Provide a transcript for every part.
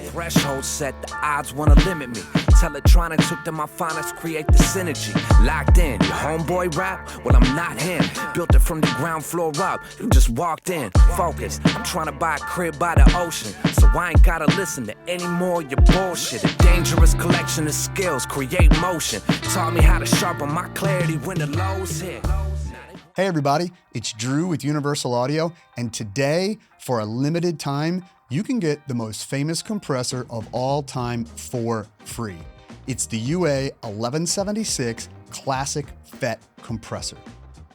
threshold set, the odds wanna limit me. Teletronics hooked to my phonics, create the synergy. Locked in, your homeboy rap? Well, I'm not him. Built it from the ground floor up, you just walked in. Focus, I'm trying to buy a crib by the ocean, so I ain't gotta listen to any more of your bullshit. A dangerous collection of skills, create motion. Taught me how to sharpen my clarity when the lows hit. Hey everybody, it's Drew with Universal Audio, and today, for a limited time, you can get the most famous compressor of all time for free. It's the UA 1176 Classic FET Compressor.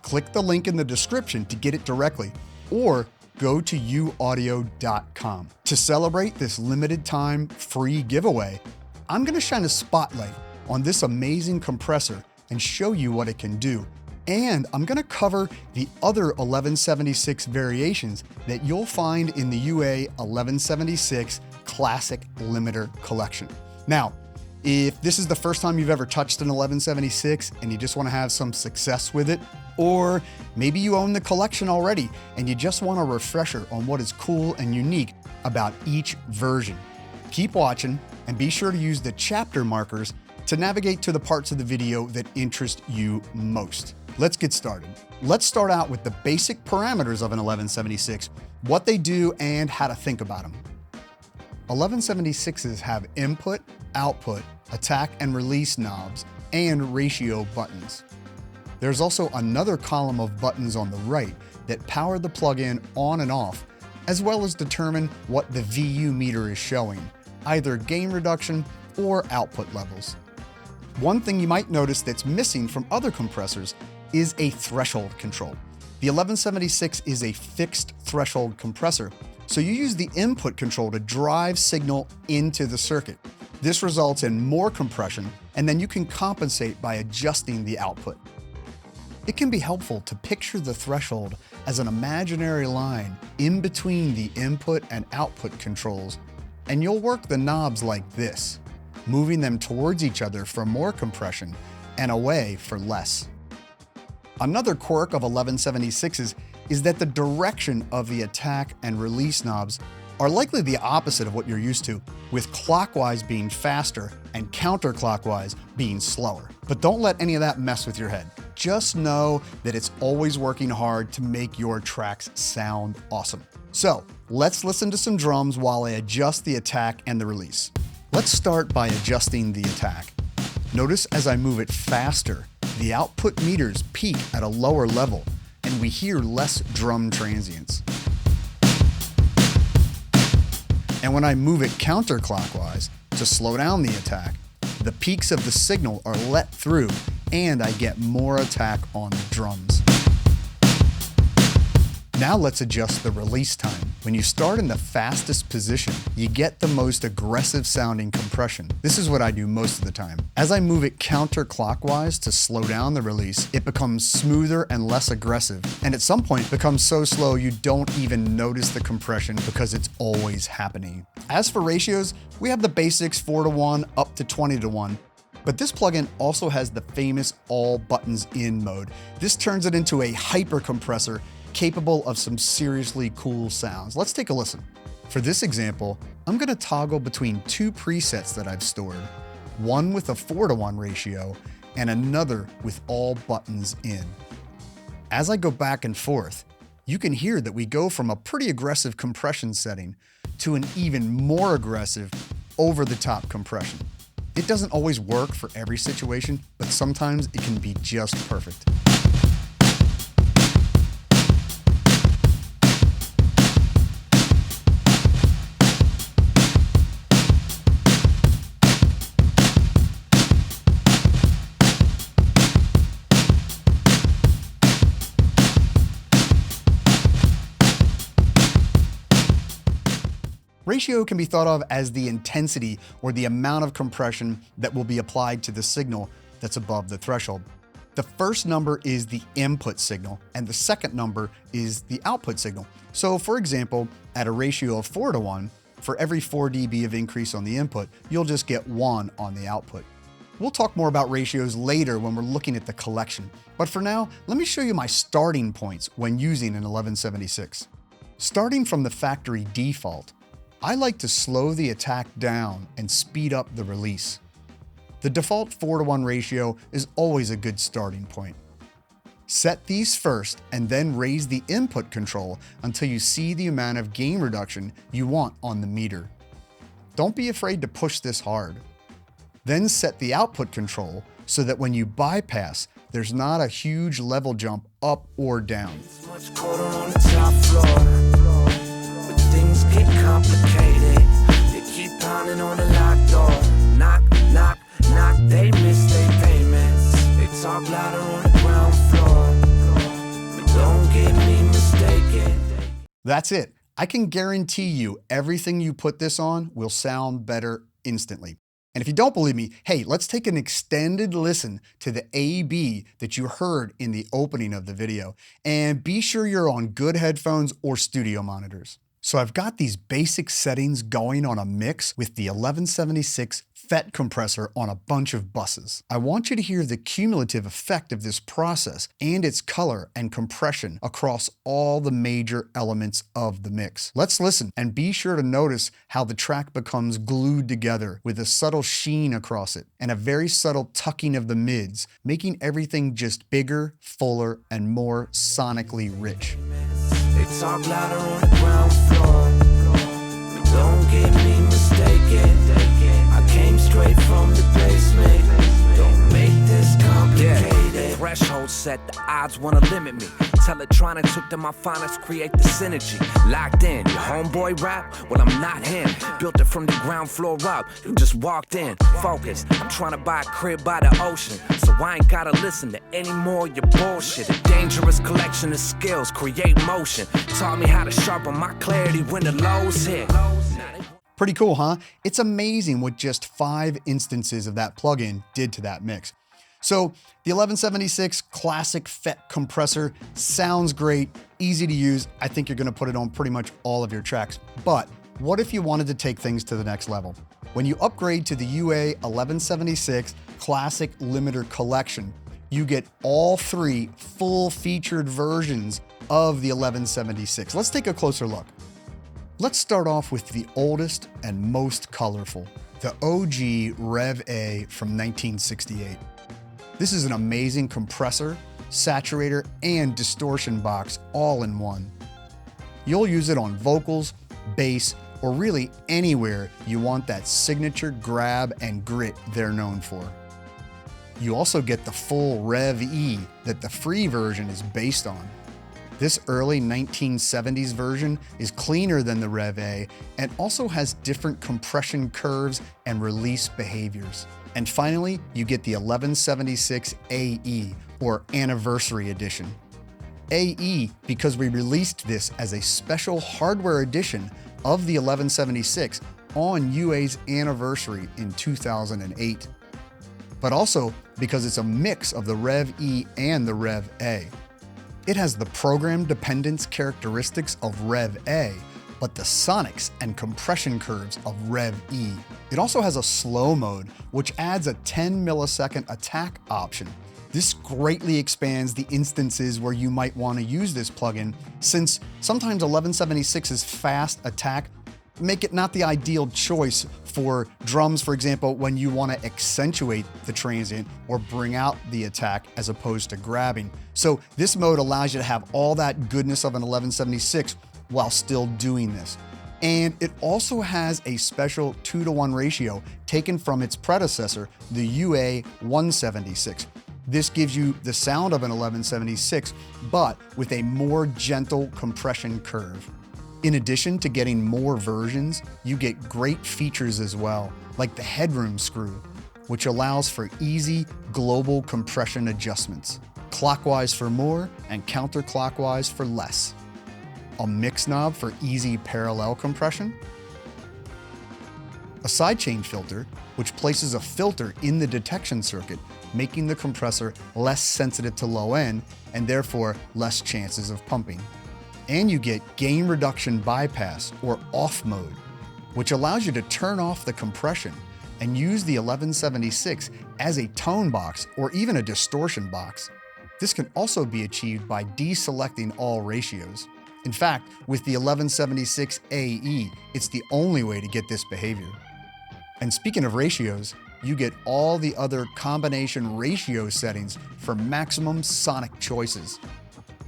Click the link in the description to get it directly, or go to uaudio.com. To celebrate this limited time free giveaway, I'm gonna shine a spotlight on this amazing compressor and show you what it can do. And I'm gonna cover the other 1176 variations that you'll find in the UA 1176 Classic Limiter Collection. Now, if this is the first time you've ever touched an 1176 and you just wanna have some success with it, or maybe you own the collection already and you just want a refresher on what is cool and unique about each version, keep watching and be sure to use the chapter markers to navigate to the parts of the video that interest you most. Let's get started. Let's start out with the basic parameters of an 1176, what they do and how to think about them. 1176s have input, output, attack and release knobs, and ratio buttons. There's also another column of buttons on the right that power the plug-in on and off, as well as determine what the VU meter is showing, either gain reduction or output levels. One thing you might notice that's missing from other compressors is a threshold control. The 1176 is a fixed threshold compressor, so you use the input control to drive signal into the circuit. This results in more compression, and then you can compensate by adjusting the output. It can be helpful to picture the threshold as an imaginary line in between the input and output controls, and you'll work the knobs like this, moving them towards each other for more compression and away for less. Another quirk of 1176s is that the direction of the attack and release knobs are likely the opposite of what you're used to, with clockwise being faster and counterclockwise being slower. But don't let any of that mess with your head. Just know that it's always working hard to make your tracks sound awesome. So let's listen to some drums while I adjust the attack and the release. Let's start by adjusting the attack. Notice as I move it faster, the output meters peak at a lower level and we hear less drum transients. And when I move it counterclockwise to slow down the attack, the peaks of the signal are let through and I get more attack on the drums. Now let's adjust the release time. When you start in the fastest position, you get the most aggressive sounding compression. This is what I do most of the time. As I move it counterclockwise to slow down the release, it becomes smoother and less aggressive, and at some point becomes so slow you don't even notice the compression because it's always happening. As for ratios, we have the basics 4:1 up to 20:1. But this plugin also has the famous all buttons in mode. This turns it into a hyper compressor capable of some seriously cool sounds. Let's take a listen. For this example, I'm gonna toggle between two presets that I've stored, one with a 4:1 ratio and another with all buttons in. As I go back and forth, you can hear that we go from a pretty aggressive compression setting to an even more aggressive over-the-top compression. It doesn't always work for every situation, but sometimes it can be just perfect. Ratio can be thought of as the intensity or the amount of compression that will be applied to the signal that's above the threshold. The first number is the input signal, and the second number is the output signal. So for example, at a ratio of 4:1, for every 4 dB of increase on the input, you'll just get 1 on the output. We'll talk more about ratios later when we're looking at the collection, but for now, let me show you my starting points when using an 1176. Starting from the factory default, I like to slow the attack down and speed up the release. The default 4:1 ratio is always a good starting point. Set these first and then raise the input control until you see the amount of gain reduction you want on the meter. Don't be afraid to push this hard. Then set the output control so that when you bypass, there's not a huge level jump up or down. It's much colder on the top floor, but things get complicated. They keep pounding on the locked door. Knock, knock, knock, they miss their payments. They talk louder on the ground floor, but don't get me mistaken. That's it. I can guarantee you everything you put this on will sound better instantly. And if you don't believe me, hey, let's take an extended listen to the A/B that you heard in the opening of the video. And be sure you're on good headphones or studio monitors. So I've got these basic settings going on a mix with the 1176 FET compressor on a bunch of buses. I want you to hear the cumulative effect of this process and its color and compression across all the major elements of the mix. Let's listen and be sure to notice how the track becomes glued together with a subtle sheen across it and a very subtle tucking of the mids, making everything just bigger, fuller, and more sonically rich. They talk louder on the ground floor, but don't get me mistaken. I came straight from the basement. Don't make this complicated. Threshold set, the odds wanna limit me. Teletronics hooked to my phonics, create the synergy. Locked in, your homeboy rap? Well, I'm not him. Built it from the ground floor up. You just walked in, focused. I'm trying to buy a crib by the ocean, so I ain't gotta listen to any more of your bullshit. A dangerous collection of skills, create motion. Taught me how to sharpen my clarity when the lows hit. Pretty cool, huh? It's amazing what just 5 instances of that plugin did to that mix. So the 1176 Classic FET Compressor sounds great, easy to use. I think you're gonna put it on pretty much all of your tracks. But what if you wanted to take things to the next level? When you upgrade to the UA 1176 Classic Limiter Collection, you get all 3 full-featured versions of the 1176. Let's take a closer look. Let's start off with the oldest and most colorful, the OG Rev A from 1968. This is an amazing compressor, saturator, and distortion box all in one. You'll use it on vocals, bass, or really anywhere you want that signature grab and grit they're known for. You also get the full Rev E that the free version is based on. This early 1970s version is cleaner than the Rev A and also has different compression curves and release behaviors. And finally, you get the 1176 AE, or Anniversary Edition. AE because we released this as a special hardware edition of the 1176 on UA's anniversary in 2008. But also because it's a mix of the Rev E and the Rev A. It has the program dependence characteristics of Rev A, but the sonics and compression curves of Rev E. It also has a slow mode, which adds a 10 millisecond attack option. This greatly expands the instances where you might want to use this plugin, since sometimes 1176's fast attack make it not the ideal choice for drums, for example, when you want to accentuate the transient or bring out the attack as opposed to grabbing. So this mode allows you to have all that goodness of an 1176 while still doing this. And it also has a special 2:1 ratio taken from its predecessor, the UA 176. This gives you the sound of an 1176, but with a more gentle compression curve. In addition to getting more versions, you get great features as well, like the headroom screw, which allows for easy global compression adjustments, clockwise for more and counterclockwise for less. A mix knob for easy parallel compression, a sidechain filter, which places a filter in the detection circuit, making the compressor less sensitive to low end and therefore less chances of pumping. And you get gain reduction bypass, or off mode, which allows you to turn off the compression and use the 1176 as a tone box or even a distortion box. This can also be achieved by deselecting all ratios. In fact, with the 1176 AE, it's the only way to get this behavior. And speaking of ratios, you get all the other combination ratio settings for maximum sonic choices.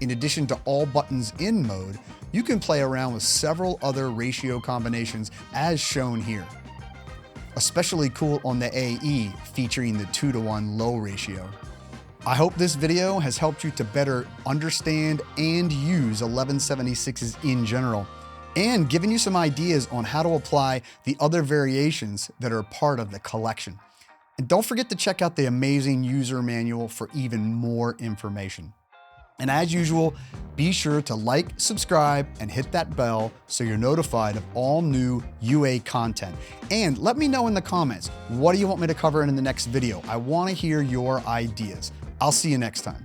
In addition to all buttons in mode, you can play around with several other ratio combinations as shown here. Especially cool on the AE, featuring the 2:1 low ratio. I hope this video has helped you to better understand and use 1176s in general, and given you some ideas on how to apply the other variations that are part of the collection. And don't forget to check out the amazing user manual for even more information. And as usual, be sure to like, subscribe, and hit that bell so you're notified of all new UA content. And let me know in the comments, what do you want me to cover in the next video? I want to hear your ideas. I'll see you next time.